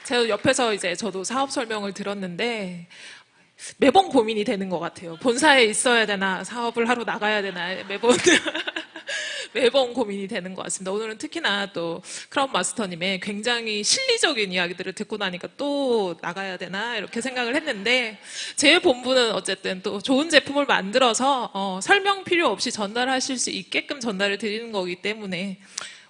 제가 옆에서 이제 저도 사업 설명을 들었는데 매번 고민이 되는 것 같아요. 본사에 있어야 되나, 사업을 하러 나가야 되나, 매번 고민이 되는 것 같습니다. 오늘은 특히나 또 크라운 마스터님의 굉장히 실리적인 이야기들을 듣고 나니까 또 나가야 되나 이렇게 생각을 했는데, 제 본부는 어쨌든 또 좋은 제품을 만들어서 설명 필요 없이 전달하실 수 있게끔 전달을 드리는 거기 때문에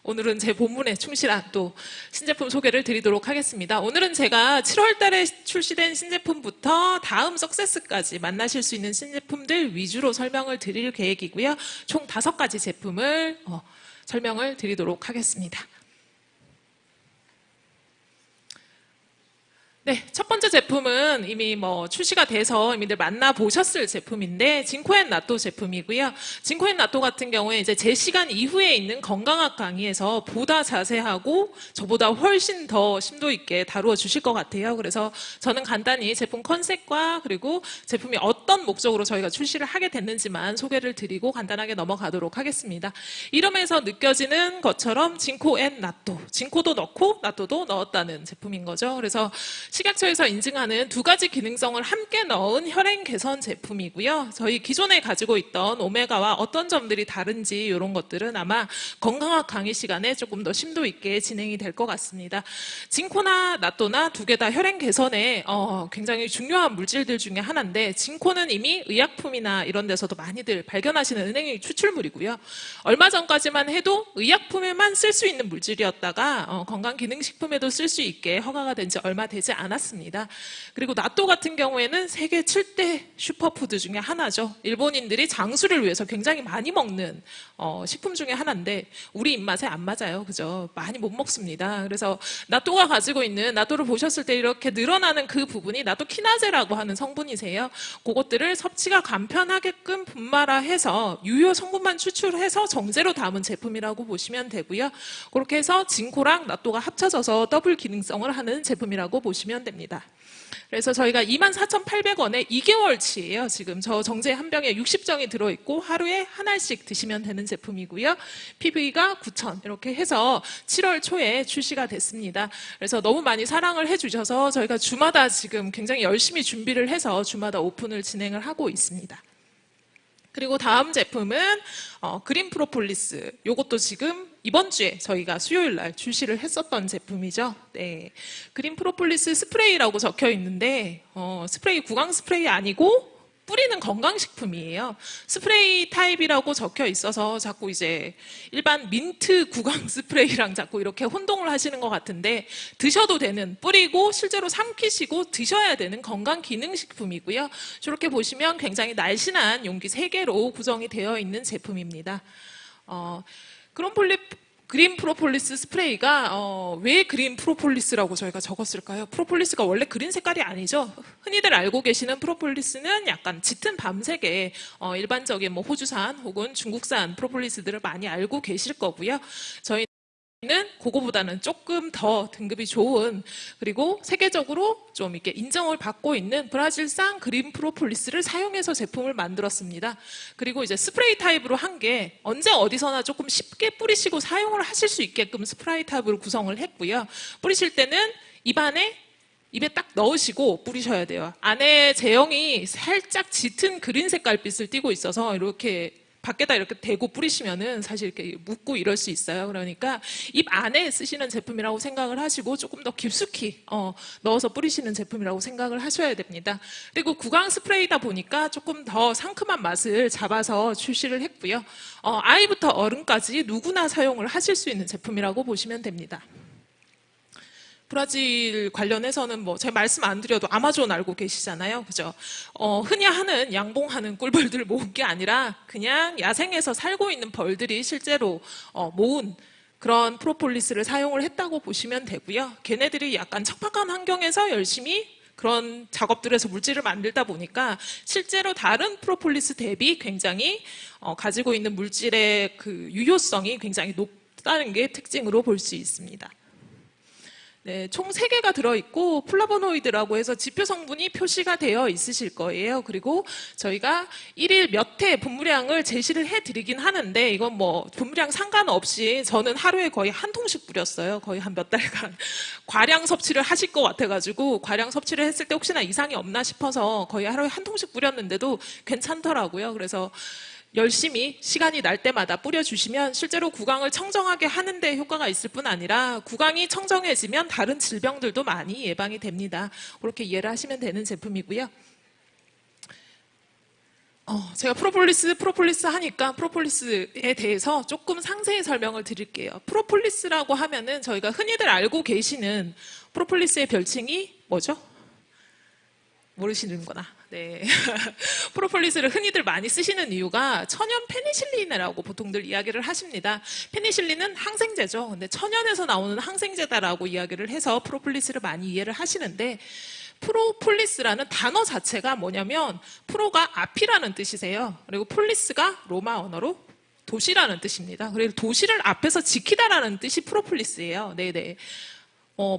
오늘은 제 본분에 충실한 또 신제품 소개를 드리도록 하겠습니다. 오늘은 제가 7월 달에 출시된 신제품부터 다음 석세스까지 만나실 수 있는 신제품들 위주로 설명을 드릴 계획이고요. 총 5가지 제품을 설명을 드리도록 하겠습니다. 네, 첫 번째 제품은 이미 출시가 돼서 이미들 만나보셨을 제품인데, 징코앤나또 제품이고요. 징코앤나또 같은 경우에 이제 제 시간 이후에 있는 건강학 강의에서 보다 자세하고 저보다 훨씬 더 심도 있게 다루어 주실 것 같아요. 그래서 저는 간단히 제품 컨셉과 그리고 제품이 어떤 목적으로 저희가 출시를 하게 됐는지만 소개를 드리고 간단하게 넘어가도록 하겠습니다. 이름에서 느껴지는 것처럼 징코앤나또, 징코도 넣고 나또도 넣었다는 제품인 거죠. 그래서 식약처에서 인증하는 2가지 기능성을 함께 넣은 혈행 개선 제품이고요. 저희 기존에 가지고 있던 오메가와 어떤 점들이 다른지 이런 것들은 아마 건강학 강의 시간에 조금 더 심도 있게 진행이 될 것 같습니다. 징코나 나또나 2개 다 혈행 개선에 굉장히 중요한 물질들 중에 하나인데, 징코는 이미 의약품이나 이런 데서도 많이들 발견하시는 은행의 추출물이고요. 얼마 전까지만 해도 의약품에만 쓸 수 있는 물질이었다가 건강기능식품에도 쓸 수 있게 허가가 된 지 얼마 되지 않았습니다. 그리고 나또 같은 경우에는 세계 7대 슈퍼푸드 중에 하나죠. 일본인들이 장수를 위해서 굉장히 많이 먹는 식품 중에 하나인데 우리 입맛에 안 맞아요. 그죠? 많이 못 먹습니다. 그래서 나또가 가지고 있는, 나또를 보셨을 때 이렇게 늘어나는 그 부분이 나또 키나제라고 하는 성분이세요. 그것들을 섭취가 간편하게끔 분말화해서 유효 성분만 추출해서 정제로 담은 제품이라고 보시면 되고요. 그렇게 해서 징코랑 나또가 합쳐져서 더블 기능성을 하는 제품이라고 보시면 됩니다. 그래서 저희가 24,800원에 2개월치예요. 지금 저 정제 한 병에 60정이 들어있고 하루에 한 알씩 드시면 되는 제품이고요. PV가 9,000 이렇게 해서 7월 초에 출시가 됐습니다. 그래서 너무 많이 사랑을 해주셔서 저희가 주마다 지금 굉장히 열심히 준비를 해서 주마다 오픈을 진행을 하고 있습니다. 그리고 다음 제품은 그린 프로폴리스. 요것도 지금 이번 주에 저희가 수요일 날 출시를 했었던 제품이죠. 네, 그린 프로폴리스 스프레이라고 적혀 있는데 스프레이, 구강 스프레이 아니고 뿌리는 건강식품이에요. 스프레이 타입이라고 적혀 있어서 자꾸 이제 일반 민트 구강 스프레이랑 자꾸 이렇게 혼동을 하시는 것 같은데, 드셔도 되는, 뿌리고 실제로 삼키시고 드셔야 되는 건강기능식품이고요. 저렇게 보시면 굉장히 날씬한 용기 3개로 구성이 되어 있는 제품입니다. 그린 프로폴리스 스프레이가 왜 그린 프로폴리스라고 저희가 적었을까요? 프로폴리스가 원래 그린 색깔이 아니죠. 흔히들 알고 계시는 프로폴리스는 약간 짙은 밤색의 일반적인 호주산 혹은 중국산 프로폴리스들을 많이 알고 계실 거고요. 저희는 그거보다는 조금 더 등급이 좋은, 그리고 세계적으로 좀 이렇게 인정을 받고 있는 브라질산 그린 프로폴리스를 사용해서 제품을 만들었습니다. 그리고 이제 스프레이 타입으로 한 게 언제 어디서나 조금 쉽게 뿌리시고 사용을 하실 수 있게끔 스프레이 타입으로 구성을 했고요. 뿌리실 때는 입에 딱 넣으시고 뿌리셔야 돼요. 안에 제형이 살짝 짙은 그린 색깔빛을 띠고 있어서 이렇게 밖에다 이렇게 대고 뿌리시면은 사실 이렇게 묻고 이럴 수 있어요. 그러니까 입 안에 쓰시는 제품이라고 생각을 하시고 조금 더 깊숙이 넣어서 뿌리시는 제품이라고 생각을 하셔야 됩니다. 그리고 구강 스프레이다 보니까 조금 더 상큼한 맛을 잡아서 출시를 했고요. 아이부터 어른까지 누구나 사용을 하실 수 있는 제품이라고 보시면 됩니다. 브라질 관련해서는 제가 말씀 안 드려도 아마존 알고 계시잖아요. 그죠? 흔히 하는 양봉하는 꿀벌들 모은 게 아니라 그냥 야생에서 살고 있는 벌들이 실제로 모은 그런 프로폴리스를 사용을 했다고 보시면 되고요. 걔네들이 약간 척박한 환경에서 열심히 그런 작업들에서 물질을 만들다 보니까 실제로 다른 프로폴리스 대비 굉장히 가지고 있는 물질의 그 유효성이 굉장히 높다는 게 특징으로 볼 수 있습니다. 네, 총 3개가 들어있고 플라보노이드라고 해서 지표 성분이 표시가 되어 있으실 거예요. 그리고 저희가 1일 몇 회 분무량을 제시를 해드리긴 하는데 이건 뭐 분무량 상관없이 저는 하루에 거의 한 통씩 뿌렸어요. 거의 한 몇 달간. 과량 섭취를 하실 것 같아가지고 과량 섭취를 했을 때 혹시나 이상이 없나 싶어서 거의 하루에 한 통씩 뿌렸는데도 괜찮더라고요. 그래서 열심히 시간이 날 때마다 뿌려주시면 실제로 구강을 청정하게 하는데 효과가 있을 뿐 아니라 구강이 청정해지면 다른 질병들도 많이 예방이 됩니다. 그렇게 이해를 하시면 되는 제품이고요. 제가 프로폴리스 하니까 프로폴리스에 대해서 조금 상세히 설명을 드릴게요. 프로폴리스라고 하면은 저희가 흔히들 알고 계시는 프로폴리스의 별칭이 뭐죠? 모르시는구나. 네. 프로폴리스를 흔히들 많이 쓰시는 이유가 천연 페니실린이라고 보통들 이야기를 하십니다. 페니실린은 항생제죠. 근데 천연에서 나오는 항생제다라고 이야기를 해서 프로폴리스를 많이 이해를 하시는데 프로폴리스라는 단어 자체가 뭐냐면 프로가 앞이라는 뜻이세요. 그리고 폴리스가 로마 언어로 도시라는 뜻입니다. 그리고 도시를 앞에서 지키다라는 뜻이 프로폴리스예요. 네네.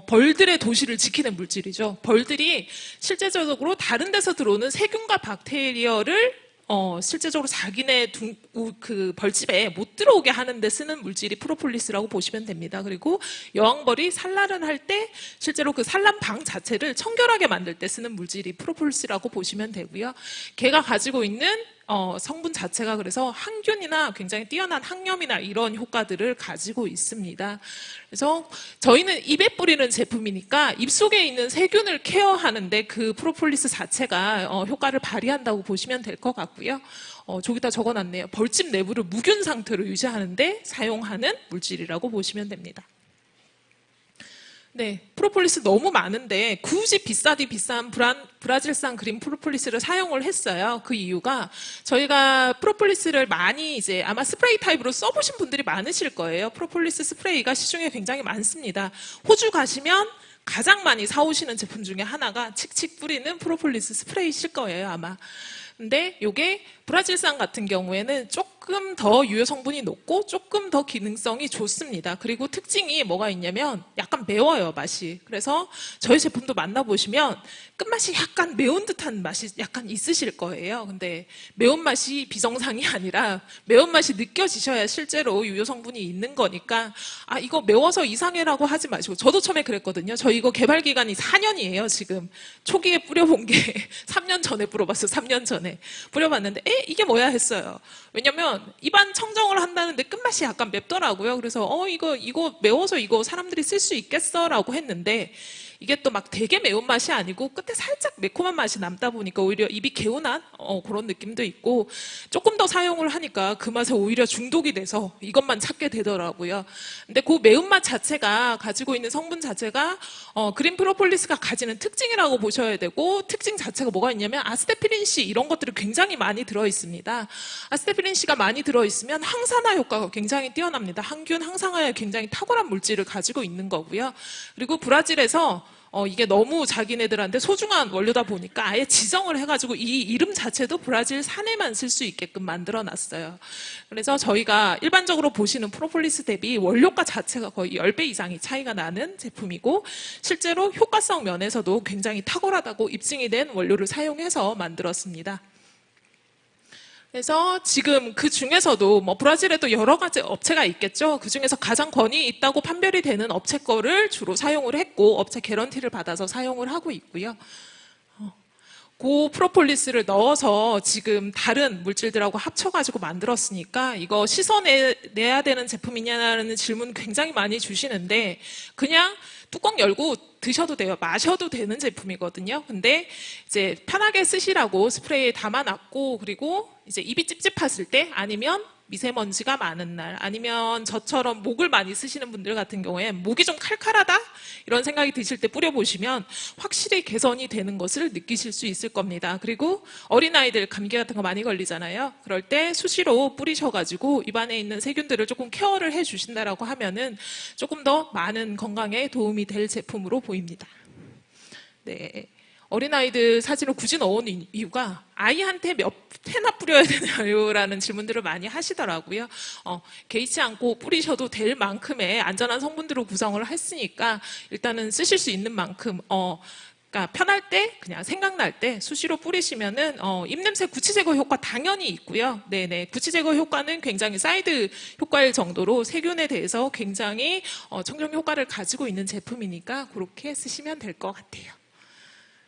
벌들의 도시를 지키는 물질이죠. 벌들이 실제적으로 다른 데서 들어오는 세균과 박테리아를 실제적으로 자기네 그 벌집에 못 들어오게 하는데 쓰는 물질이 프로폴리스라고 보시면 됩니다. 그리고 여왕벌이 산란을 할 때 실제로 그 산란방 자체를 청결하게 만들 때 쓰는 물질이 프로폴리스라고 보시면 되고요. 걔가 가지고 있는 성분 자체가 그래서 항균이나 굉장히 뛰어난 항염이나 이런 효과들을 가지고 있습니다. 그래서 저희는 입에 뿌리는 제품이니까 입속에 있는 세균을 케어하는데 그 프로폴리스 자체가 효과를 발휘한다고 보시면 될 것 같고요. 저기다 적어놨네요. 벌집 내부를 무균 상태로 유지하는데 사용하는 물질이라고 보시면 됩니다. 네, 프로폴리스 너무 많은데 굳이 비싼 브라질산 그린 프로폴리스를 사용을 했어요. 그 이유가 저희가 프로폴리스를 많이 이제 아마 스프레이 타입으로 써보신 분들이 많으실 거예요. 프로폴리스 스프레이가 시중에 굉장히 많습니다. 호주 가시면 가장 많이 사오시는 제품 중에 하나가 칙칙 뿌리는 프로폴리스 스프레이실 거예요, 아마. 근데 이게 브라질산 같은 경우에는 조금 더 유효 성분이 높고 조금 더 기능성이 좋습니다. 그리고 특징이 뭐가 있냐면 약간 매워요, 맛이. 그래서 저희 제품도 만나보시면 끝맛이 약간 매운 듯한 맛이 약간 있으실 거예요. 근데 매운맛이 비정상이 아니라 매운맛이 느껴지셔야 실제로 유효 성분이 있는 거니까 이거 매워서 이상해라고 하지 마시고 저도 처음에 그랬거든요. 저 이거 개발 기간이 4년이에요, 지금. 초기에 뿌려본 게 3년 전에 뿌려봤어요. 3년 전에. 뿌려봤는데 이게 뭐야 했어요. 왜냐면 입안 청정을 한다는데 끝맛이 약간 맵더라고요. 그래서 이거 매워서 이거 사람들이 쓸 수 있겠어 라고 했는데 이게 또 막 되게 매운맛이 아니고 끝에 살짝 매콤한 맛이 남다 보니까 오히려 입이 개운한 그런 느낌도 있고 조금 더 사용을 하니까 그 맛에 오히려 중독이 돼서 이것만 찾게 되더라고요. 근데 그 매운맛 자체가 가지고 있는 성분 자체가 그린 프로폴리스가 가지는 특징이라고 보셔야 되고 특징 자체가 뭐가 있냐면 아스테피린C 이런 것들이 굉장히 많이 들어있습니다. 아스테피린C가 많이 들어있으면 항산화 효과가 굉장히 뛰어납니다. 항균, 항산화에 굉장히 탁월한 물질을 가지고 있는 거고요. 그리고 브라질에서 이게 너무 자기네들한테 소중한 원료다 보니까 아예 지정을 해가지고 이 이름 자체도 브라질 산에만 쓸 수 있게끔 만들어놨어요. 그래서 저희가 일반적으로 보시는 프로폴리스 대비 원료가 자체가 거의 10배 이상이 차이가 나는 제품이고 실제로 효과성 면에서도 굉장히 탁월하다고 입증이 된 원료를 사용해서 만들었습니다. 그래서 지금 그 중에서도 뭐 브라질에도 여러 가지 업체가 있겠죠. 그 중에서 가장 권위 있다고 판별이 되는 업체 거를 주로 사용을 했고 업체 개런티를 받아서 사용을 하고 있고요. 그 프로폴리스를 넣어서 지금 다른 물질들하고 합쳐가지고 만들었으니까 이거 씻어내야 되는 제품이냐는 질문 굉장히 많이 주시는데 그냥 뚜껑 열고 드셔도 돼요. 마셔도 되는 제품이거든요. 근데 이제 편하게 쓰시라고 스프레이에 담아놨고 그리고 이제 입이 찝찝하실 때 아니면 미세먼지가 많은 날 아니면 저처럼 목을 많이 쓰시는 분들 같은 경우에 목이 좀 칼칼하다 이런 생각이 드실 때 뿌려보시면 확실히 개선이 되는 것을 느끼실 수 있을 겁니다. 그리고 어린아이들 감기 같은 거 많이 걸리잖아요. 그럴 때 수시로 뿌리셔가지고 입안에 있는 세균들을 조금 케어를 해주신다라고 하면은 조금 더 많은 건강에 도움이 될 제품으로 보입니다. 네. 어린아이들 사진을 굳이 넣은 이유가 아이한테 몇 회나 뿌려야 되나요?라는 질문들을 많이 하시더라고요. 개의치 않고 뿌리셔도 될 만큼의 안전한 성분들로 구성을 했으니까 일단은 쓰실 수 있는 만큼 그러니까 편할 때 그냥 생각날 때 수시로 뿌리시면은 입냄새 구취 제거 효과 당연히 있고요. 네네, 구취 제거 효과는 굉장히 사이드 효과일 정도로 세균에 대해서 굉장히 청정 효과를 가지고 있는 제품이니까 그렇게 쓰시면 될 것 같아요.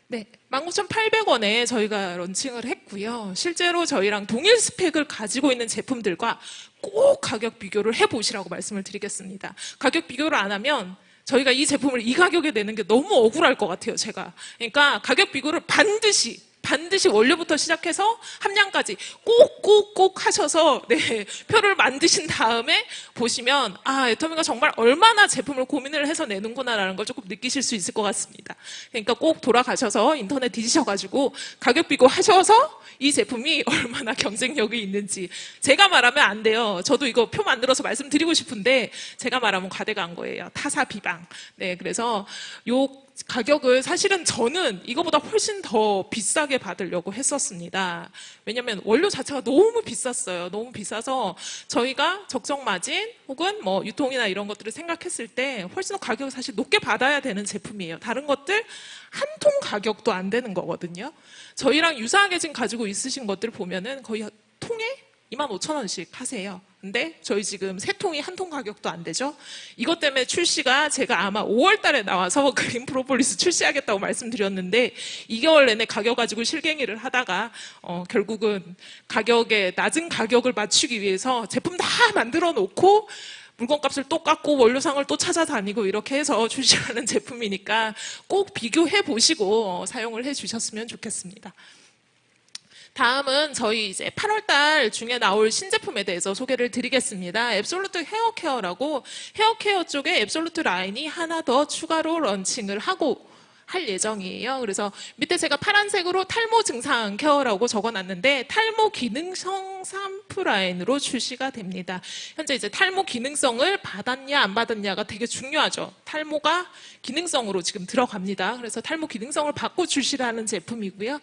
네, 19,800원에 저희가 런칭을 했고요. 실제로 저희랑 동일 스펙을 가지고 있는 제품들과 꼭 가격 비교를 해보시라고 말씀을 드리겠습니다. 가격 비교를 안 하면 저희가 이 제품을 이 가격에 내는 게 너무 억울할 것 같아요, 제가. 그러니까 가격 비교를 반드시 원료부터 시작해서 함량까지 꼭 하셔서 표를 만드신 다음에 보시면 애터미가 정말 얼마나 제품을 고민을 해서 내는구나라는 걸 조금 느끼실 수 있을 것 같습니다. 그러니까 꼭 돌아가셔서 인터넷 뒤지셔가지고 가격 비교하셔서 이 제품이 얼마나 경쟁력이 있는지 제가 말하면 안 돼요. 저도 이거 표 만들어서 말씀드리고 싶은데 제가 말하면 과대가 한 거예요. 타사 비방. 네, 그래서 요 가격을 사실은 저는 이거보다 훨씬 더 비싸게 받으려고 했었습니다. 왜냐면 원료 자체가 너무 비쌌어요. 너무 비싸서 저희가 적정 마진 혹은 뭐 유통이나 이런 것들을 생각했을 때 훨씬 더 가격을 사실 높게 받아야 되는 제품이에요. 다른 것들 한 통 가격도 안 되는 거거든요. 저희랑 유사하게 지금 가지고 있으신 것들 보면은 거의 통에 25,000원씩 하세요. 근데 저희 지금 3통이 한 통 가격도 안 되죠. 이것 때문에 출시가 제가 아마 5월 달에 나와서 그린 프로폴리스 출시하겠다고 말씀드렸는데 2개월 내내 가격 가지고 실갱이를 하다가 결국은 낮은 가격을 맞추기 위해서 제품 다 만들어 놓고 물건값을 또 깎고 원료상을 또 찾아다니고 이렇게 해서 출시하는 제품이니까 꼭 비교해 보시고 사용을 해 주셨으면 좋겠습니다. 다음은 저희 이제 8월달 중에 나올 신제품에 대해서 소개를 드리겠습니다. 앱솔루트 헤어케어라고 헤어케어 쪽에 앱솔루트 라인이 하나 더 추가로 런칭을 할 예정이에요. 그래서 밑에 제가 파란색으로 탈모 증상 케어라고 적어놨는데 탈모 기능성 샴푸 라인으로 출시가 됩니다. 현재 이제 탈모 기능성을 받았냐 안 받았냐가 되게 중요하죠. 탈모가 기능성으로 지금 들어갑니다. 그래서 탈모 기능성을 받고 출시를 하는 제품이고요.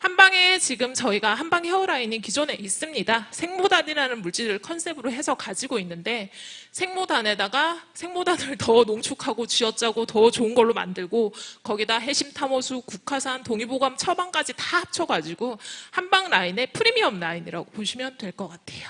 한방에 지금 저희가 한방 헤어라인이 기존에 있습니다. 생모단이라는 물질을 컨셉으로 해서 가지고 있는데 생모단에다가 생모단을 더 농축하고 쥐어짜고 더 좋은 걸로 만들고 거기다 해심탐호수, 국화산, 동의보감, 처방까지 다 합쳐가지고 한방 라인의 프리미엄 라인이라고 보시면 될 것 같아요.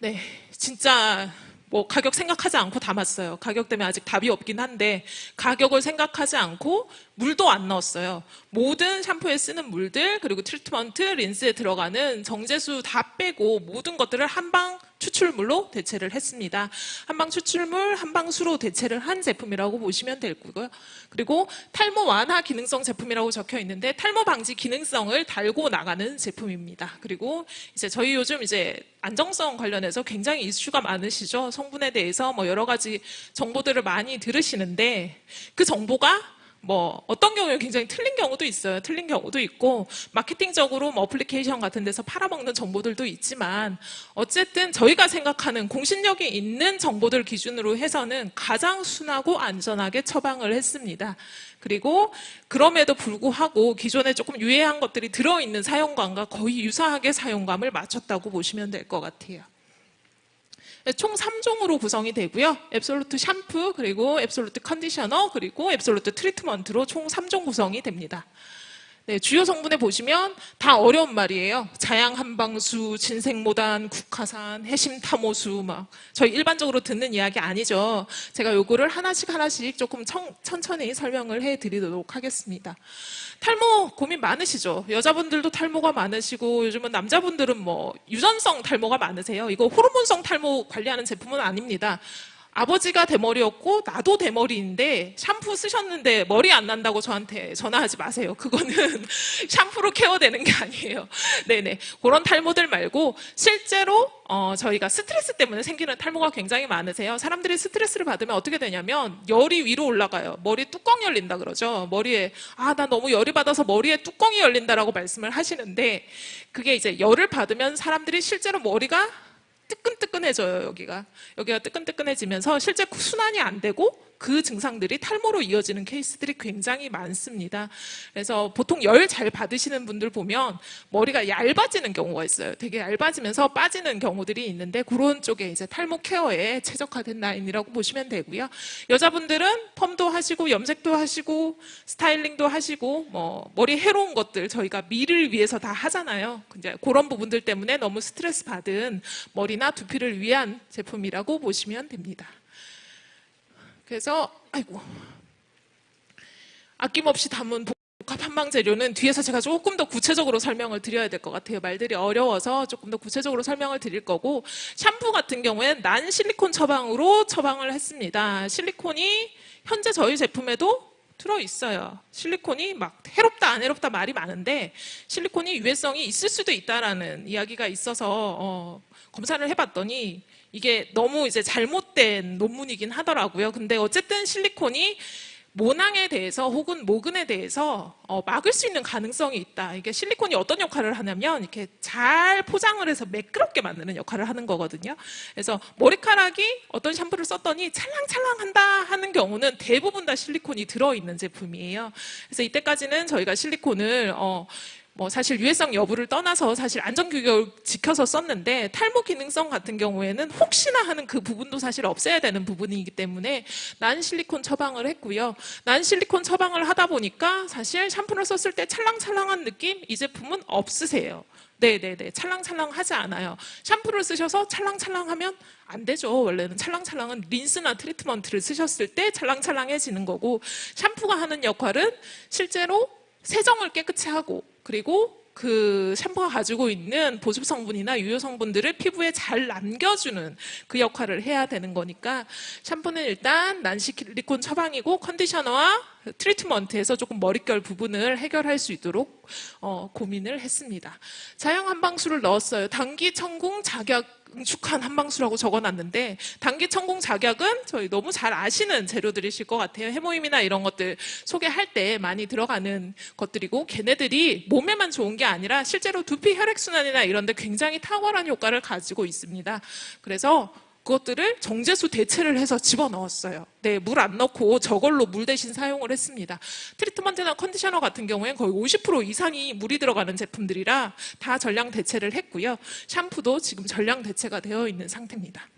네, 진짜 뭐 가격 생각하지 않고 담았어요. 가격 때문에 아직 답이 없긴 한데 가격을 생각하지 않고 물도 안 넣었어요. 모든 샴푸에 쓰는 물들 그리고 트리트먼트, 린스에 들어가는 정제수 다 빼고 모든 것들을 한방 추출물로 대체를 했습니다. 한방 추출물, 한방수로 대체를 한 제품이라고 보시면 될 거고요. 그리고 탈모 완화 기능성 제품이라고 적혀 있는데 탈모 방지 기능성을 달고 나가는 제품입니다. 그리고 이제 저희 요즘 이제 안정성 관련해서 굉장히 이슈가 많으시죠. 성분에 대해서 뭐 여러 가지 정보들을 많이 들으시는데 그 정보가 뭐 어떤 경우에 굉장히 틀린 경우도 있어요. 틀린 경우도 있고 마케팅적으로 뭐 어플리케이션 같은 데서 팔아먹는 정보들도 있지만 어쨌든 저희가 생각하는 공신력이 있는 정보들 기준으로 해서는 가장 순하고 안전하게 처방을 했습니다. 그리고 그럼에도 불구하고 기존에 조금 유해한 것들이 들어있는 사용감과 거의 유사하게 사용감을 맞췄다고 보시면 될 것 같아요. 총 3종으로 구성이 되고요. 앱솔루트 샴푸, 그리고 앱솔루트 컨디셔너, 그리고 앱솔루트 트리트먼트로 총 3종 구성이 됩니다. 네, 주요 성분에 보시면 다 어려운 말이에요. 자양한방수, 진생모단, 국화산, 해심탐호수 막 저희 일반적으로 듣는 이야기 아니죠. 제가 요거를 하나씩 조금 천천히 설명을 해드리도록 하겠습니다. 탈모 고민 많으시죠? 여자분들도 탈모가 많으시고 요즘은 남자분들은 뭐 유전성 탈모가 많으세요. 이거 호르몬성 탈모 관리하는 제품은 아닙니다. 아버지가 대머리였고 나도 대머리인데 샴푸 쓰셨는데 머리 안 난다고 저한테 전화하지 마세요. 그거는 샴푸로 케어되는 게 아니에요. 네네, 그런 탈모들 말고 실제로 저희가 스트레스 때문에 생기는 탈모가 굉장히 많으세요. 사람들이 스트레스를 받으면 어떻게 되냐면 열이 위로 올라가요. 머리 뚜껑 열린다 그러죠. 머리에 나 너무 열이 받아서 머리에 뚜껑이 열린다라고 말씀을 하시는데 그게 이제 열을 받으면 사람들이 실제로 머리가 뜨끈뜨끈해져요. 여기가 뜨끈뜨끈해지면서 실제 순환이 안 되고 그 증상들이 탈모로 이어지는 케이스들이 굉장히 많습니다. 그래서 보통 열 잘 받으시는 분들 보면 머리가 얇아지는 경우가 있어요. 되게 얇아지면서 빠지는 경우들이 있는데 그런 쪽에 이제 탈모 케어에 최적화된 라인이라고 보시면 되고요. 여자분들은 펌도 하시고 염색도 하시고 스타일링도 하시고 뭐 머리 해로운 것들 저희가 미를 위해서 다 하잖아요. 이제 그런 부분들 때문에 너무 스트레스 받은 머리나 두피를 위한 제품이라고 보시면 됩니다. 그래서 아낌없이 담은 복합 한방 재료는 뒤에서 제가 조금 더 구체적으로 설명을 드려야 될 것 같아요. 말들이 어려워서 조금 더 구체적으로 설명을 드릴 거고, 샴푸 같은 경우에는 난 실리콘 처방으로 처방을 했습니다. 실리콘이 현재 저희 제품에도 들어있어요. 실리콘이 막 해롭다 안 해롭다 말이 많은데 실리콘이 유해성이 있을 수도 있다라는 이야기가 있어서 검사를 해봤더니 이게 너무 이제 잘못된 논문이긴 하더라고요. 근데 어쨌든 실리콘이 모낭에 대해서 혹은 모근에 대해서 막을 수 있는 가능성이 있다. 이게 실리콘이 어떤 역할을 하냐면 이렇게 잘 포장을 해서 매끄럽게 만드는 역할을 하는 거거든요. 그래서 머리카락이 어떤 샴푸를 썼더니 찰랑찰랑한다 하는 경우는 대부분 다 실리콘이 들어있는 제품이에요. 그래서 이때까지는 저희가 실리콘을 뭐 사실 유해성 여부를 떠나서 사실 안전규격을 지켜서 썼는데 탈모 기능성 같은 경우에는 혹시나 하는 그 부분도 사실 없애야 되는 부분이기 때문에 난 실리콘 처방을 했고요. 난 실리콘 처방을 하다 보니까 사실 샴푸를 썼을 때 찰랑찰랑한 느낌 이 제품은 없으세요. 네네네, 찰랑찰랑하지 않아요. 샴푸를 쓰셔서 찰랑찰랑하면 안 되죠. 원래는 찰랑찰랑은 린스나 트리트먼트를 쓰셨을 때 찰랑찰랑해지는 거고, 샴푸가 하는 역할은 실제로 세정을 깨끗이 하고 그리고 그 샴푸가 가지고 있는 보습 성분이나 유효 성분들을 피부에 잘 남겨주는 그 역할을 해야 되는 거니까 샴푸는 일단 난실리콘 처방이고 컨디셔너와 트리트먼트에서 조금 머릿결 부분을 해결할 수 있도록 고민을 했습니다. 자양 한방수를 넣었어요. 단기 천궁 작약 응축한 한방수라고 적어놨는데 단기 천궁 작약은 저희 너무 잘 아시는 재료들이실 것 같아요. 해모임이나 이런 것들 소개할 때 많이 들어가는 것들이고 걔네들이 몸에만 좋은 게 아니라 실제로 두피 혈액순환이나 이런 데 굉장히 탁월한 효과를 가지고 있습니다. 그래서 그것들을 정제수 대체를 해서 집어넣었어요. 네, 물 안 넣고 저걸로 물 대신 사용을 했습니다. 트리트먼트나 컨디셔너 같은 경우에는 거의 50% 이상이 물이 들어가는 제품들이라 다 전량 대체를 했고요. 샴푸도 지금 전량 대체가 되어 있는 상태입니다.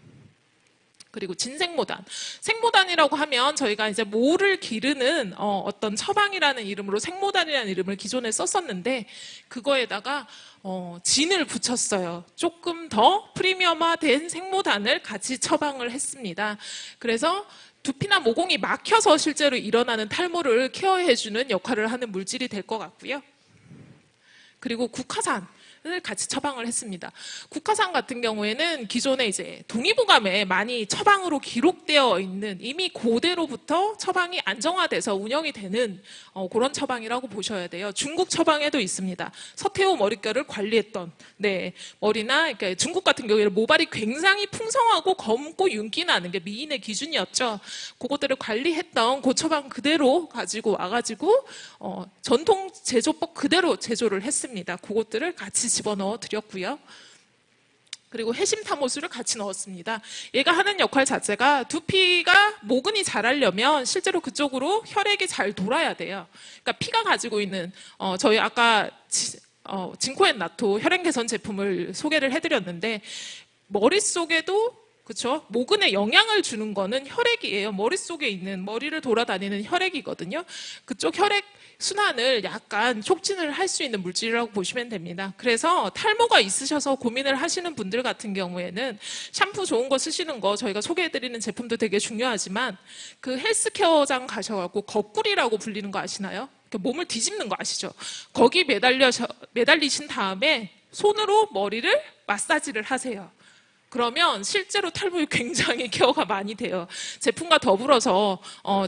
그리고 진생모단. 생모단이라고 하면 저희가 이제 모를 기르는 어떤 처방이라는 이름으로 생모단이라는 이름을 기존에 썼었는데 그거에다가 진을 붙였어요. 조금 더 프리미엄화된 생모단을 같이 처방을 했습니다. 그래서 두피나 모공이 막혀서 실제로 일어나는 탈모를 케어해주는 역할을 하는 물질이 될 것 같고요. 그리고 국화산. 을 같이 처방을 했습니다. 국화산 같은 경우에는 기존에 이제 동의보감에 많이 처방으로 기록되어 있는 이미 그대로부터 처방이 안정화돼서 운영이 되는 그런 처방이라고 보셔야 돼요. 중국 처방에도 있습니다. 서태후 머릿결을 관리했던 머리나 그러니까 중국 같은 경우에는 모발이 굉장히 풍성하고 검고 윤기 나는 게 미인의 기준이었죠. 그것들을 관리했던 그 처방 그대로 가지고 와가지고 전통 제조법 그대로 제조를 했습니다. 그것들을 같이 집어넣어 드렸고요. 그리고 해심탐호수를 같이 넣었습니다. 얘가 하는 역할 자체가 두피가 모근이 자라려면 실제로 그쪽으로 혈액이 잘 돌아야 돼요. 그러니까 피가 가지고 있는 저희 아까 진코앤나토 혈행 개선 제품을 소개를 해드렸는데 머릿속에도 그렇죠? 모근에 영향을 주는 거는 혈액이에요. 머릿속에 있는 머리를 돌아다니는 혈액이거든요. 그쪽 혈액 순환을 약간 촉진을 할 수 있는 물질이라고 보시면 됩니다. 그래서 탈모가 있으셔서 고민을 하시는 분들 같은 경우에는 샴푸 좋은 거 쓰시는 거 저희가 소개해드리는 제품도 되게 중요하지만 그 헬스케어장 가셔갖고 거꾸리라고 불리는 거 아시나요? 몸을 뒤집는 거 아시죠? 거기 매달리신 다음에 손으로 머리를 마사지를 하세요. 그러면 실제로 탈모에 굉장히 케어가 많이 돼요. 제품과 더불어서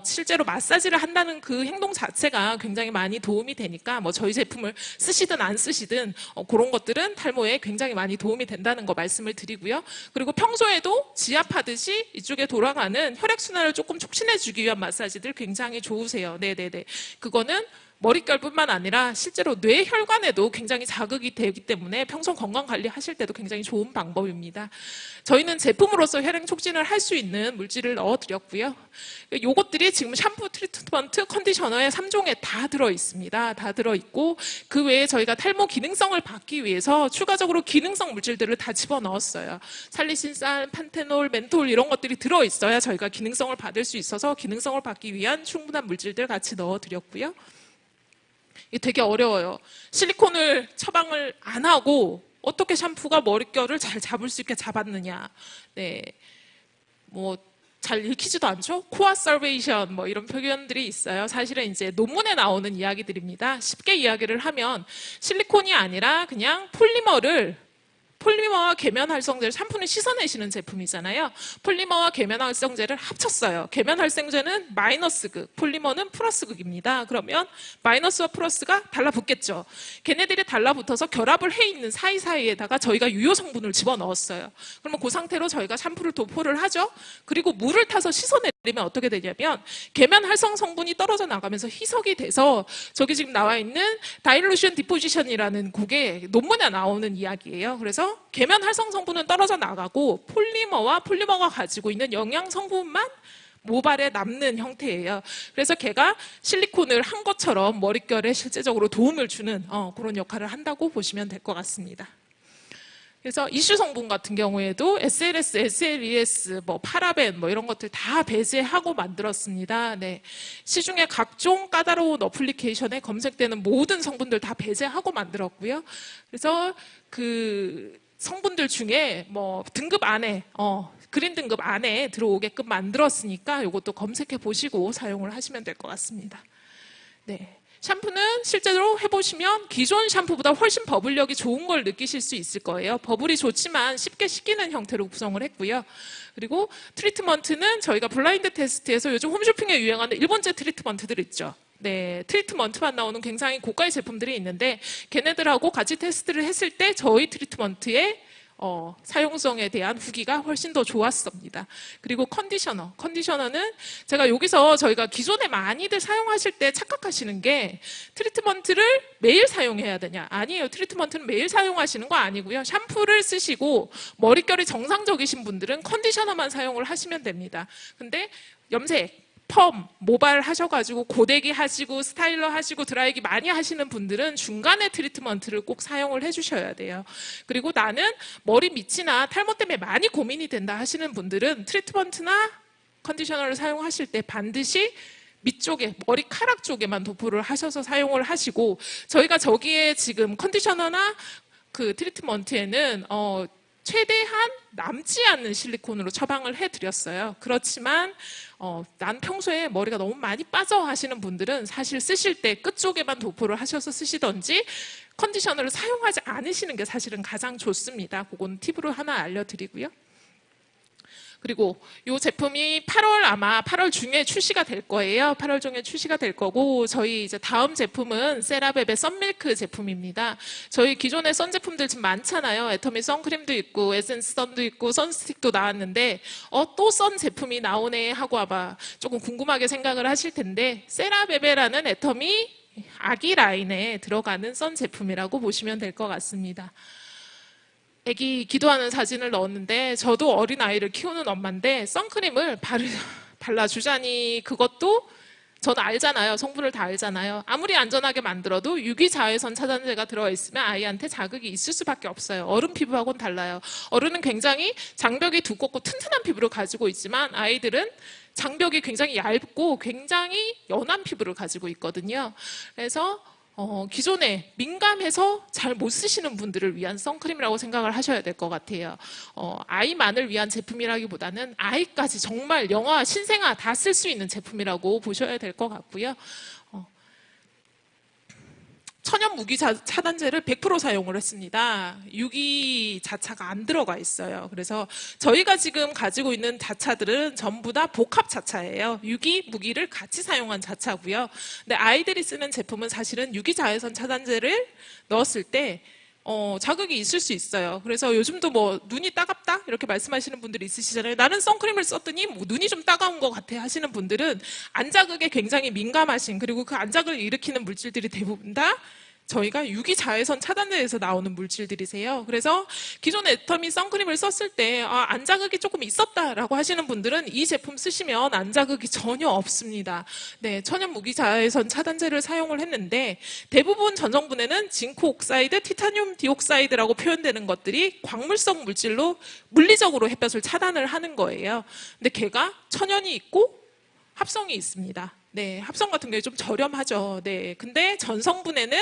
실제로 마사지를 한다는 그 행동 자체가 굉장히 많이 도움이 되니까 뭐 저희 제품을 쓰시든 안 쓰시든 그런 것들은 탈모에 굉장히 많이 도움이 된다는 거 말씀을 드리고요. 그리고 평소에도 지압하듯이 이쪽에 돌아가는 혈액순환을 조금 촉진해 주기 위한 마사지들 굉장히 좋으세요. 네네네. 그거는 머릿결뿐만 아니라 실제로 뇌혈관에도 굉장히 자극이 되기 때문에 평소 건강관리 하실 때도 굉장히 좋은 방법입니다. 저희는 제품으로서 혈행 촉진을 할 수 있는 물질을 넣어드렸고요. 요것들이 지금 샴푸, 트리트먼트, 컨디셔너의 3종에 다 들어있습니다. 다 들어있고 그 외에 저희가 탈모 기능성을 받기 위해서 추가적으로 기능성 물질들을 다 집어넣었어요. 살리신산, 판테놀, 멘톨 이런 것들이 들어있어야 저희가 기능성을 받을 수 있어서 기능성을 받기 위한 충분한 물질들 같이 넣어드렸고요. 이게 되게 어려워요. 실리콘을 처방을 안 하고 어떻게 샴푸가 머릿결을 잘 잡을 수 있게 잡았느냐. 네. 잘 읽히지도 않죠? 코어 서베이션 이런 표현들이 있어요. 사실은 이제 논문에 나오는 이야기들입니다. 쉽게 이야기를 하면 실리콘이 아니라 그냥 폴리머와 계면활성제를 샴푸는 씻어내시는 제품이잖아요. 폴리머와 계면활성제를 합쳤어요. 계면활성제는 마이너스 극, 폴리머는 플러스 극입니다. 그러면 마이너스와 플러스가 달라붙겠죠. 걔네들이 달라붙어서 결합을 해 있는 사이사이에다가 저희가 유효 성분을 집어넣었어요. 그러면 그 상태로 저희가 샴푸를 도포를 하죠. 그리고 물을 타서 씻어내리면 어떻게 되냐면 계면활성 성분이 떨어져 나가면서 희석이 돼서 저기 지금 나와 있는 다일루션 디포지션이라는 그게 논문에 나오는 이야기예요. 그래서 계면 활성 성분은 떨어져 나가고 폴리머가 가지고 있는 영양 성분만 모발에 남는 형태예요. 그래서 걔가 실리콘을 한 것처럼 머릿결에 실제적으로 도움을 주는 그런 역할을 한다고 보시면 될 것 같습니다. 그래서 이슈 성분 같은 경우에도 SLS, SLES, 파라벤 이런 것들 다 배제하고 만들었습니다. 네. 시중에 각종 까다로운 어플리케이션에 검색되는 모든 성분들 다 배제하고 만들었고요. 그래서 그 성분들 중에 등급 안에 그린 등급 안에 들어오게끔 만들었으니까 이것도 검색해 보시고 사용을 하시면 될 것 같습니다. 네. 샴푸는 실제로 해보시면 기존 샴푸보다 훨씬 버블력이 좋은 걸 느끼실 수 있을 거예요. 버블이 좋지만 쉽게 식히는 형태로 구성을 했고요. 그리고 트리트먼트는 저희가 블라인드 테스트에서 요즘 홈쇼핑에 유행하는 일본제 트리트먼트들 있죠. 네, 트리트먼트만 나오는 굉장히 고가의 제품들이 있는데 걔네들하고 같이 테스트를 했을 때 저희 트리트먼트의 사용성에 대한 후기가 훨씬 더 좋았습니다. 그리고 컨디셔너는 제가 여기서 저희가 기존에 많이들 사용하실 때 착각하시는 게 트리트먼트를 매일 사용해야 되냐. 아니에요. 트리트먼트는 매일 사용하시는 거 아니고요. 샴푸를 쓰시고 머릿결이 정상적이신 분들은 컨디셔너만 사용을 하시면 됩니다. 근데 염색, 펌, 모발 하셔가지고 고데기 하시고 스타일러 하시고 드라이기 많이 하시는 분들은 중간에 트리트먼트를 꼭 사용을 해주셔야 돼요. 그리고 나는 머리 밑이나 탈모 때문에 많이 고민이 된다 하시는 분들은 트리트먼트나 컨디셔너를 사용하실 때 반드시 밑쪽에 머리카락 쪽에만 도포를 하셔서 사용을 하시고 저희가 저기에 지금 컨디셔너나 그 트리트먼트에는 최대한 남지 않는 실리콘으로 처방을 해드렸어요. 그렇지만 난 평소에 머리가 너무 많이 빠져 하시는 분들은 사실 쓰실 때 끝쪽에만 도포를 하셔서 쓰시던지 컨디셔너를 사용하지 않으시는 게 사실은 가장 좋습니다. 그건 팁으로 하나 알려드리고요. 그리고 이 제품이 8월 중에 출시가 될 거예요. 8월 중에 출시가 될 거고 저희 이제 다음 제품은 세라베베 썬밀크 제품입니다. 저희 기존의 선 제품들 지금 많잖아요. 애터미 선크림도 있고 에센스 선도 있고 선스틱도 나왔는데 또 선 제품이 나오네 하고 아마 조금 궁금하게 생각을 하실 텐데 세라베베라는 애터미 아기 라인에 들어가는 선 제품이라고 보시면 될 것 같습니다. 애기 기도하는 사진을 넣었는데 저도 어린아이를 키우는 엄마인데 선크림을 발라주자니 그것도 저는 알잖아요. 성분을 다 알잖아요. 아무리 안전하게 만들어도 유기자외선 차단제가 들어있으면 아이한테 자극이 있을 수밖에 없어요. 어른 피부하고는 달라요. 어른은 굉장히 장벽이 두껍고 튼튼한 피부를 가지고 있지만 아이들은 장벽이 굉장히 얇고 굉장히 연한 피부를 가지고 있거든요. 그래서 기존에 민감해서 잘 못 쓰시는 분들을 위한 선크림이라고 생각을 하셔야 될 것 같아요. 아이만을 위한 제품이라기보다는 아이까지 정말 영아, 신생아 다 쓸 수 있는 제품이라고 보셔야 될 것 같고요. 천연 무기 차단제를 100% 사용을 했습니다. 유기 자차가 안 들어가 있어요. 그래서 저희가 지금 가지고 있는 자차들은 전부 다 복합 자차예요. 유기, 무기를 같이 사용한 자차고요. 근데 아이들이 쓰는 제품은 사실은 유기 자외선 차단제를 넣었을 때 자극이 있을 수 있어요. 그래서 요즘도 뭐 눈이 따갑다 이렇게 말씀하시는 분들이 있으시잖아요. 나는 선크림을 썼더니 뭐 눈이 좀 따가운 것 같아 하시는 분들은 안자극에 굉장히 민감하신, 그리고 그 안자극을 일으키는 물질들이 대부분 다 저희가 유기자외선 차단제에서 나오는 물질들이세요. 그래서 기존 애터미 선크림을 썼을 때 안자극이 조금 있었다라고 하시는 분들은 이 제품 쓰시면 안자극이 전혀 없습니다. 네, 천연 무기자외선 차단제를 사용을 했는데 대부분 전성분에는 징크 옥사이드, 티타늄 디옥사이드라고 표현되는 것들이 광물성 물질로 물리적으로 햇볕을 차단을 하는 거예요. 근데 걔가 천연이 있고 합성이 있습니다. 네, 합성 같은 게 좀 저렴하죠. 네, 근데 전성분에는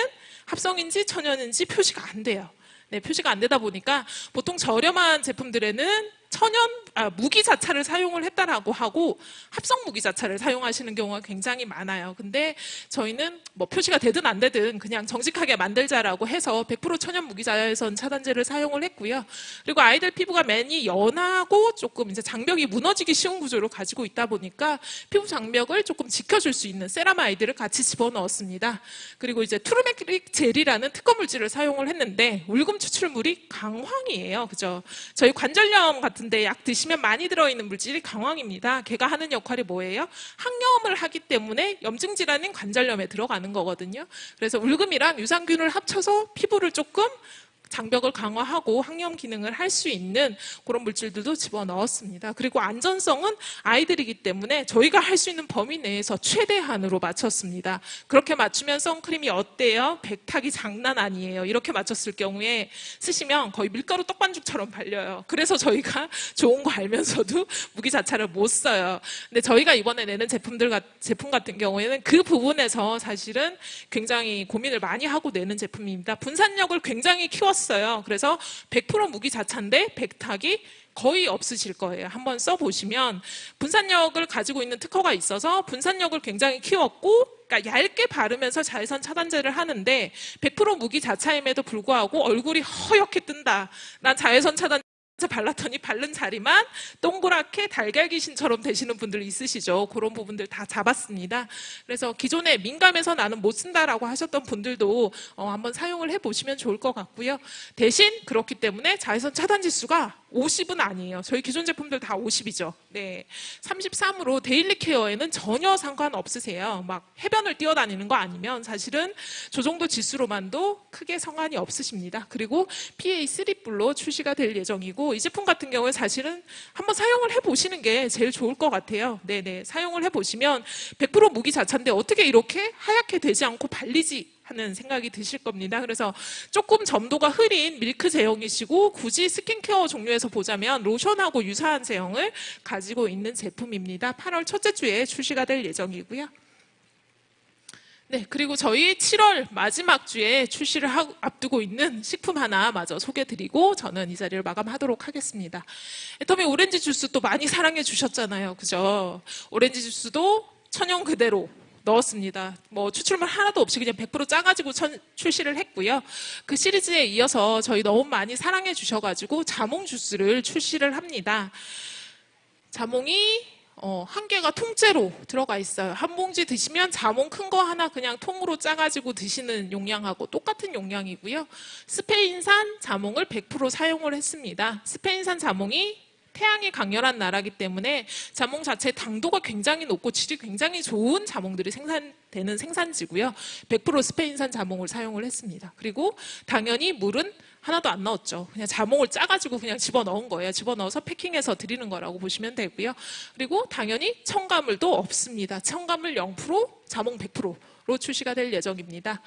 합성인지 천연인지 표시가 안 돼요. 네, 표시가 안 되다 보니까 보통 저렴한 제품들에는 무기자차를 사용을 했다라고 하고 합성 무기자차를 사용하시는 경우가 굉장히 많아요. 근데 저희는 뭐 표시가 되든 안 되든 그냥 정직하게 만들자라고 해서 100% 천연 무기자외선 차단제를 사용을 했고요. 그리고 아이들 피부가 많이 연하고 조금 이제 장벽이 무너지기 쉬운 구조를 가지고 있다 보니까 피부 장벽을 조금 지켜줄 수 있는 세라마이드를 같이 집어넣었습니다. 그리고 이제 투르메릭 젤이라는 특허 물질을 사용을 했는데 울금 추출물이 강황이에요. 그죠? 저희 관절염 같은데 약 드시면 많이 들어있는 물질이 강황입니다. 걔가 하는 역할이 뭐예요? 항염을 하기 때문에 염증 질환인 관절염에 들어가는 거거든요. 그래서 울금이랑 유산균을 합쳐서 피부를 조금 장벽을 강화하고 항염 기능을 할 수 있는 그런 물질들도 집어넣었습니다. 그리고 안전성은 아이들이기 때문에 저희가 할 수 있는 범위 내에서 최대한으로 맞췄습니다. 그렇게 맞추면 선크림이 어때요? 백탁이 장난 아니에요. 이렇게 맞췄을 경우에 쓰시면 거의 밀가루 떡반죽처럼 발려요. 그래서 저희가 좋은 거 알면서도 무기자차를 못 써요. 근데 저희가 이번에 내는 제품 같은 경우에는 그 부분에서 사실은 굉장히 고민을 많이 하고 내는 제품입니다. 분산력을 굉장히 키웠어요. 그래서 100% 무기자차인데 백탁이 거의 없으실 거예요. 한번 써보시면 분산력을 가지고 있는 특허가 있어서 분산력을 굉장히 키웠고, 그러니까 얇게 바르면서 자외선 차단제를 하는데 100% 무기자차임에도 불구하고 얼굴이 허옇게 뜬다. 난 자외선 차단 발랐더니 바른 자리만 동그랗게 달걀 귀신처럼 되시는 분들 있으시죠. 그런 부분들 다 잡았습니다. 그래서 기존에 민감해서 나는 못 쓴다라고 하셨던 분들도 한번 사용을 해보시면 좋을 것 같고요. 대신 그렇기 때문에 자외선 차단 지수가 50은 아니에요. 저희 기존 제품들 다 50이죠. 네, 33으로 데일리 케어에는 전혀 상관없으세요. 막 해변을 뛰어다니는 거 아니면 사실은 저 정도 지수로만도 크게 상관이 없으십니다. 그리고 PA3+로 출시가 될 예정이고 이 제품 같은 경우에 사실은 한번 사용을 해보시는 게 제일 좋을 것 같아요. 네네, 사용을 해보시면 100% 무기자차인데 어떻게 이렇게 하얗게 되지 않고 발리지 하는 생각이 드실 겁니다. 그래서 조금 점도가 흐린 밀크 제형이시고 굳이 스킨케어 종류에서 보자면 로션하고 유사한 제형을 가지고 있는 제품입니다. 8월 첫째 주에 출시가 될 예정이고요. 네, 그리고 저희 7월 마지막 주에 출시를 앞두고 있는 식품 하나 마저 소개드리고 저는 이 자리를 마감하도록 하겠습니다. 애터미 오렌지 주스 또 많이 사랑해 주셨잖아요. 그죠? 오렌지 주스도 천연 그대로 넣었습니다. 뭐 추출물 하나도 없이 그냥 100% 짜가지고 출시를 했고요. 그 시리즈에 이어서 저희 너무 많이 사랑해 주셔가지고 자몽 주스를 출시를 합니다. 자몽이 한 개가 통째로 들어가 있어요. 한 봉지 드시면 자몽 큰 거 하나 그냥 통으로 짜가지고 드시는 용량하고 똑같은 용량이고요. 스페인산 자몽을 100% 사용을 했습니다. 스페인산 자몽이 태양이 강렬한 나라기 때문에 자몽 자체 당도가 굉장히 높고 질이 굉장히 좋은 자몽들이 생산되는 생산지고요. 100% 스페인산 자몽을 사용을 했습니다. 그리고 당연히 물은 하나도 안 넣었죠. 그냥 자몽을 짜가지고 그냥 집어넣은 거예요. 집어넣어서 패킹해서 드리는 거라고 보시면 되고요. 그리고 당연히 첨가물도 없습니다. 첨가물 0%, 자몽 100%로 출시가 될 예정입니다.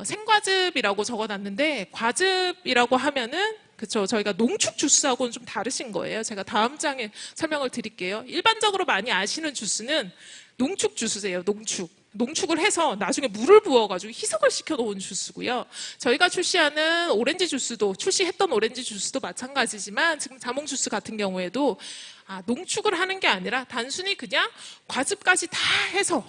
생과즙이라고 적어놨는데 과즙이라고 하면은 그렇죠. 저희가 농축 주스하고는 좀 다르신 거예요. 제가 다음 장에 설명을 드릴게요. 일반적으로 많이 아시는 주스는 농축 주스예요. 농축을 해서 나중에 물을 부어가지고 희석을 시켜놓은 주스고요. 저희가 출시하는 오렌지 주스도 출시했던 오렌지 주스도 마찬가지지만 지금 자몽 주스 같은 경우에도 농축을 하는 게 아니라 단순히 그냥 과즙까지 다 해서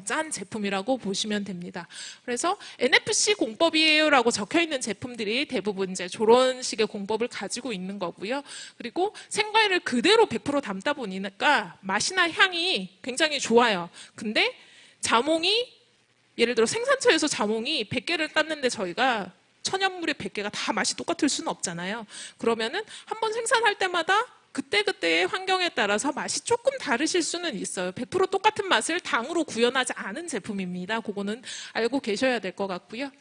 짠 제품이라고 보시면 됩니다. 그래서 NFC 공법이에요라고 적혀있는 제품들이 대부분 이제 저런 식의 공법을 가지고 있는 거고요. 그리고 생과일을 그대로 100% 담다 보니까 맛이나 향이 굉장히 좋아요. 근데 자몽이 예를 들어 생산처에서 자몽이 100개를 땄는데 저희가 천연물의 100개가 다 맛이 똑같을 수는 없잖아요. 그러면은 한번 생산할 때마다 그때그때의 환경에 따라서 맛이 조금 다르실 수는 있어요. 100% 똑같은 맛을 당으로 구현하지 않은 제품입니다. 그거는 알고 계셔야 될 것 같고요.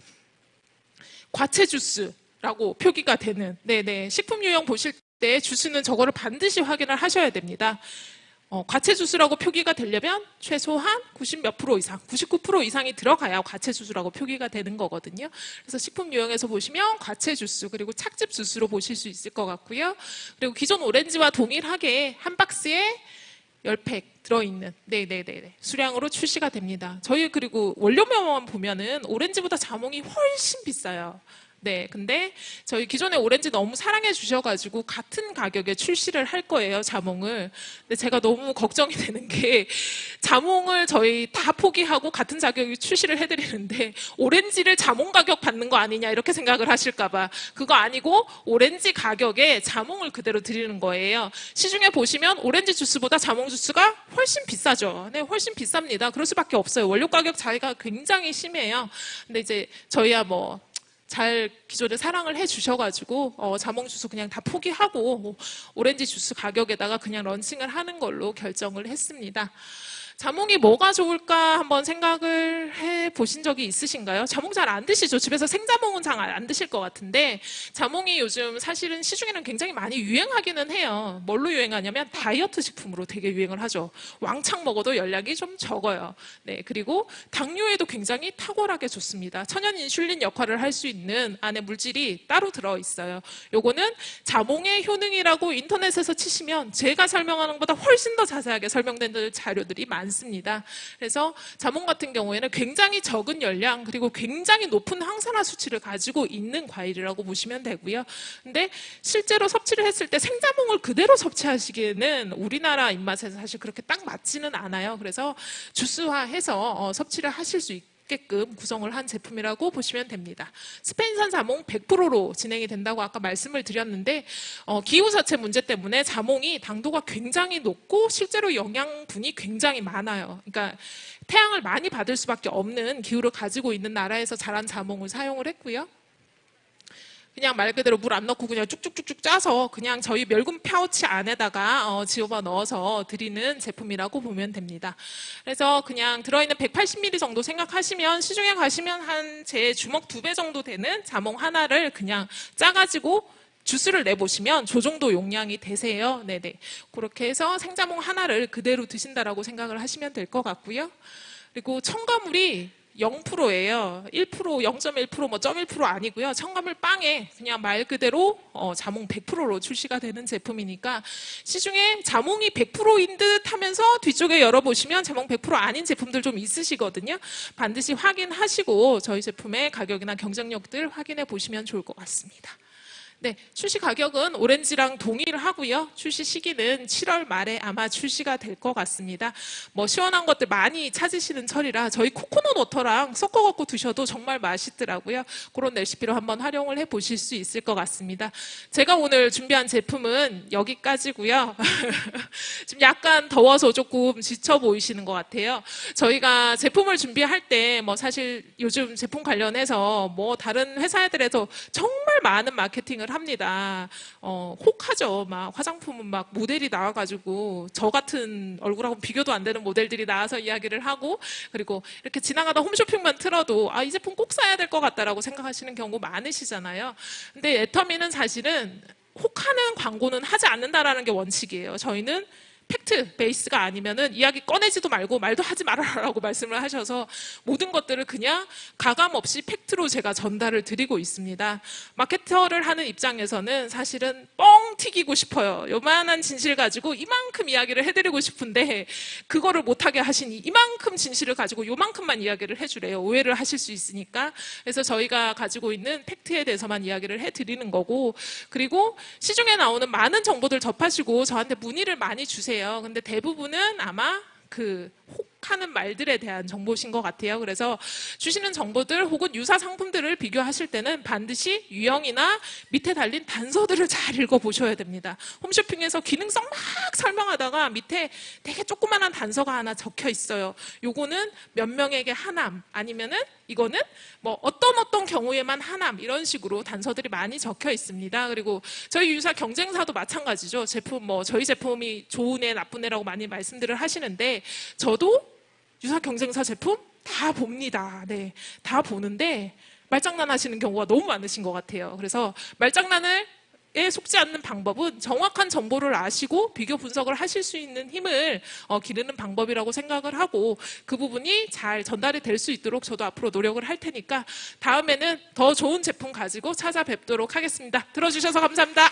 과채 주스라고 표기가 되는, 네네, 식품 유형 보실 때 주스는 저거를 반드시 확인을 하셔야 됩니다. 과채 주스라고 표기가 되려면 최소한 90 몇 프로 이상, 99% 이상이 들어가야 과채 주스라고 표기가 되는 거거든요. 그래서 식품 유형에서 보시면 과채 주스 그리고 착즙 주스로 보실 수 있을 것 같고요. 그리고 기존 오렌지와 동일하게 한 박스에 10팩 들어있는 네네네 수량으로 출시가 됩니다. 저희 그리고 원료명만 보면은 오렌지보다 자몽이 훨씬 비싸요. 네, 근데 저희 기존의 오렌지 너무 사랑해 주셔가지고 같은 가격에 출시를 할 거예요, 자몽을. 근데 제가 너무 걱정이 되는 게 자몽을 저희 다 포기하고 같은 가격에 출시를 해드리는데 오렌지를 자몽 가격 받는 거 아니냐 이렇게 생각을 하실까봐. 그거 아니고 오렌지 가격에 자몽을 그대로 드리는 거예요. 시중에 보시면 오렌지 주스보다 자몽 주스가 훨씬 비싸죠. 네, 훨씬 비쌉니다. 그럴 수밖에 없어요. 원료 가격 차이가 굉장히 심해요. 근데 이제 저희야 뭐 잘 기존에 사랑을 해주셔가지고 자몽 주스 그냥 다 포기하고 오렌지 주스 가격에다가 그냥 런칭을 하는 걸로 결정을 했습니다. 자몽이 뭐가 좋을까 한번 생각을 해보신 적이 있으신가요? 자몽 잘 안 드시죠? 집에서 생자몽은 잘 안 드실 것 같은데 자몽이 요즘 사실은 시중에는 굉장히 많이 유행하기는 해요. 뭘로 유행하냐면 다이어트 식품으로 되게 유행을 하죠. 왕창 먹어도 열량이 좀 적어요. 네, 그리고 당뇨에도 굉장히 탁월하게 좋습니다. 천연 인슐린 역할을 할 수 있는 안에 물질이 따로 들어있어요. 요거는 자몽의 효능이라고 인터넷에서 치시면 제가 설명하는 것보다 훨씬 더 자세하게 설명된 자료들이 많습니다. 그래서 자몽 같은 경우에는 굉장히 적은 열량 그리고 굉장히 높은 항산화 수치를 가지고 있는 과일이라고 보시면 되고요. 근데 실제로 섭취를 했을 때 생자몽을 그대로 섭취하시기에는 우리나라 입맛에 사실 그렇게 딱 맞지는 않아요. 그래서 주스화해서 섭취를 하실 수 있게끔 구성을 한 제품이라고 보시면 됩니다. 스페인산 자몽 100%로 진행이 된다고 아까 말씀을 드렸는데 기후 자체 문제 때문에 자몽이 당도가 굉장히 높고 실제로 영양분이 굉장히 많아요. 그러니까 태양을 많이 받을 수밖에 없는 기후를 가지고 있는 나라에서 자란 자몽을 사용을 했고요. 그냥 말 그대로 물 안 넣고 그냥 쭉쭉쭉쭉 짜서 그냥 저희 멸균 파우치 안에다가 집어 넣어서 드리는 제품이라고 보면 됩니다. 그래서 그냥 들어있는 180ml 정도 생각하시면 시중에 가시면 한 제 주먹 2배 정도 되는 자몽 하나를 그냥 짜가지고 주스를 내보시면 저 정도 용량이 되세요. 네네. 그렇게 해서 생자몽 하나를 그대로 드신다라고 생각을 하시면 될 것 같고요. 그리고 첨가물이 0%예요. 1%, 0.1%, 뭐 0.1% 아니고요. 첨가물 빵에 그냥 말 그대로 자몽 100%로 출시가 되는 제품이니까 시중에 자몽이 100%인 듯 하면서 뒤쪽에 열어보시면 자몽 100% 아닌 제품들 좀 있으시거든요. 반드시 확인하시고 저희 제품의 가격이나 경쟁력들 확인해 보시면 좋을 것 같습니다. 네, 출시 가격은 오렌지랑 동일하고요. 출시 시기는 7월 말에 아마 출시가 될 것 같습니다. 뭐 시원한 것들 많이 찾으시는 철이라 저희 코코넛 워터랑 섞어 갖고 드셔도 정말 맛있더라고요. 그런 레시피로 한번 활용을 해 보실 수 있을 것 같습니다. 제가 오늘 준비한 제품은 여기까지고요. 지금 약간 더워서 조금 지쳐 보이시는 것 같아요. 저희가 제품을 준비할 때 뭐 사실 요즘 제품 관련해서 뭐 다른 회사들에서 정말 많은 마케팅을 합니다. 혹하죠. 막 화장품은 막 모델이 나와가지고 저 같은 얼굴하고 비교도 안 되는 모델들이 나와서 이야기를 하고 그리고 이렇게 지나가다 홈쇼핑만 틀어도 이 제품 꼭 사야 될 것 같다라고 생각하시는 경우 많으시잖아요. 근데 애터미는 사실은 혹하는 광고는 하지 않는다라는 게 원칙이에요. 저희는 팩트 베이스가 아니면은 이야기 꺼내지도 말고 말도 하지 말아라라고 말씀을 하셔서 모든 것들을 그냥 가감 없이 팩트로 제가 전달을 드리고 있습니다. 마케터를 하는 입장에서는 사실은 뻥 튀기고 싶어요. 요만한 진실 가지고 이만큼 이야기를 해드리고 싶은데 그거를 못하게 하시니 이만큼 진실을 가지고 요만큼만 이야기를 해주래요. 오해를 하실 수 있으니까. 그래서 저희가 가지고 있는 팩트에 대해서만 이야기를 해드리는 거고 그리고 시중에 나오는 많은 정보들 접하시고 저한테 문의를 많이 주세요. 근데 대부분은 아마 그 하는 말들에 대한 정보신 것 같아요. 그래서 주시는 정보들 혹은 유사 상품들을 비교하실 때는 반드시 유형이나 밑에 달린 단서들을 잘 읽어보셔야 됩니다. 홈쇼핑에서 기능성 막 설명하다가 밑에 되게 조그만한 단서가 하나 적혀 있어요. 요거는 몇 명에게 하남, 아니면은 이거는 뭐 어떤 경우에만 하남, 이런 식으로 단서들이 많이 적혀 있습니다. 그리고 저희 유사 경쟁사도 마찬가지죠. 제품 저희 제품이 좋은 애 나쁜 애라고 많이 말씀들을 하시는데, 저도 유사 경쟁사 제품 다 봅니다. 네, 다 보는데 말장난 하시는 경우가 너무 많으신 것 같아요. 그래서 말장난을 속지 않는 방법은 정확한 정보를 아시고 비교 분석을 하실 수 있는 힘을 기르는 방법이라고 생각을 하고, 그 부분이 잘 전달이 될 수 있도록 저도 앞으로 노력을 할 테니까 다음에는 더 좋은 제품 가지고 찾아뵙도록 하겠습니다. 들어주셔서 감사합니다.